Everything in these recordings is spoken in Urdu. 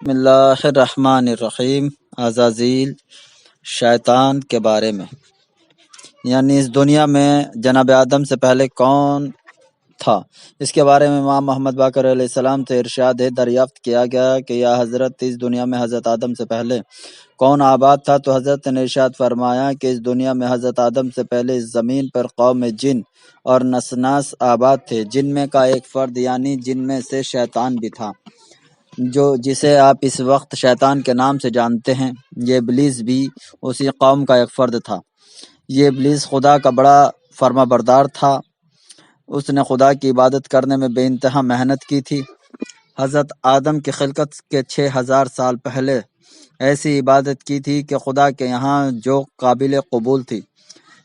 بسم اللہ الرحمن الرحیم۔ عزازیل شیطان کے بارے میں، یعنی اس دنیا میں جناب آدم سے پہلے کون تھا، اس کے بارے میں امام محمد باقر علیہ السلام سے ارشاد دریافت کیا گیا کہ یا حضرت، اس دنیا میں حضرت آدم سے پہلے کون آباد تھا؟ تو حضرت نے ارشاد فرمایا کہ اس دنیا میں حضرت آدم سے پہلے اس زمین پر قوم جن اور نسناس آباد تھے، جن میں کا ایک فرد یعنی جن میں سے شیطان بھی تھا، جسے آپ اس وقت شیطان کے نام سے جانتے ہیں۔ یہ ابلیس بھی اسی قوم کا ایک فرد تھا۔ یہ ابلیس خدا کا بڑا فرما بردار تھا، اس نے خدا کی عبادت کرنے میں بے انتہا محنت کی تھی۔ حضرت آدم کی خلقت کے 6000 سال پہلے ایسی عبادت کی تھی کہ خدا کے یہاں جو قابل قبول تھی۔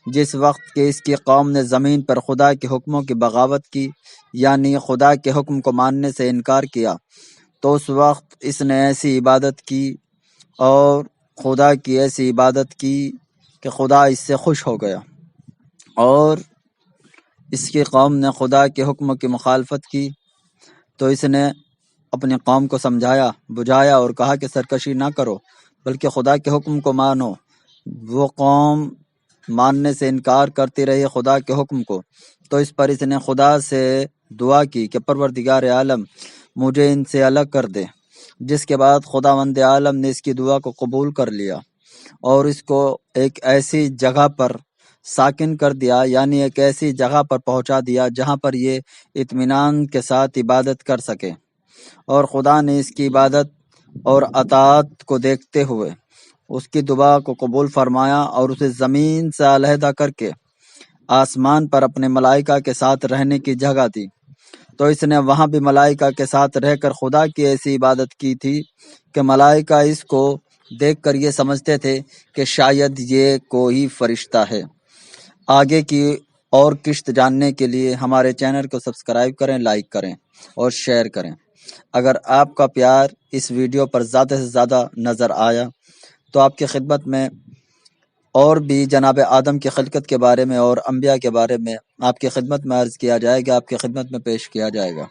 جس وقت کہ اس کی قوم نے زمین پر خدا کے حکموں کی بغاوت کی، یعنی خدا کے حکم کو ماننے سے انکار کیا، تو اس وقت اس نے ایسی عبادت کی اور خدا کی ایسی عبادت کی کہ خدا اس سے خوش ہو گیا، اور اس کی قوم نے خدا کے حکم کی مخالفت کی، تو اس نے اپنی قوم کو سمجھایا، بجھایا اور کہا کہ سرکشی نہ کرو بلکہ خدا کے حکم کو مانو۔ وہ قوم ماننے سے انکار کرتی رہی خدا کے حکم کو، تو اس پر اس نے خدا سے دعا کی کہ پروردگار عالم مجھے ان سے الگ کر دے، جس کے بعد خداوند عالم نے اس کی دعا کو قبول کر لیا اور اس کو ایک ایسی جگہ پر ساکن کر دیا، یعنی ایک ایسی جگہ پر پہنچا دیا جہاں پر یہ اطمینان کے ساتھ عبادت کر سکے، اور خدا نے اس کی عبادت اور اطاعت کو دیکھتے ہوئے اس کی دعا کو قبول فرمایا اور اسے زمین سے علیحدہ کر کے آسمان پر اپنے ملائکہ کے ساتھ رہنے کی جگہ دی، تو اس نے وہاں بھی ملائکہ کے ساتھ رہ کر خدا کی ایسی عبادت کی تھی کہ ملائکہ اس کو دیکھ کر یہ سمجھتے تھے کہ شاید یہ کوئی فرشتہ ہے۔ آگے کی اور قسط جاننے کے لیے ہمارے چینل کو سبسکرائب کریں، لائک کریں اور شیئر کریں۔ اگر آپ کا پیار اس ویڈیو پر زیادہ سے زیادہ نظر آیا تو آپ کی خدمت میں اور بھی جناب آدم کی خلقت کے بارے میں اور انبیاء کے بارے میں آپ کی خدمت میں عرض کیا جائے گا، آپ کی خدمت میں پیش کیا جائے گا۔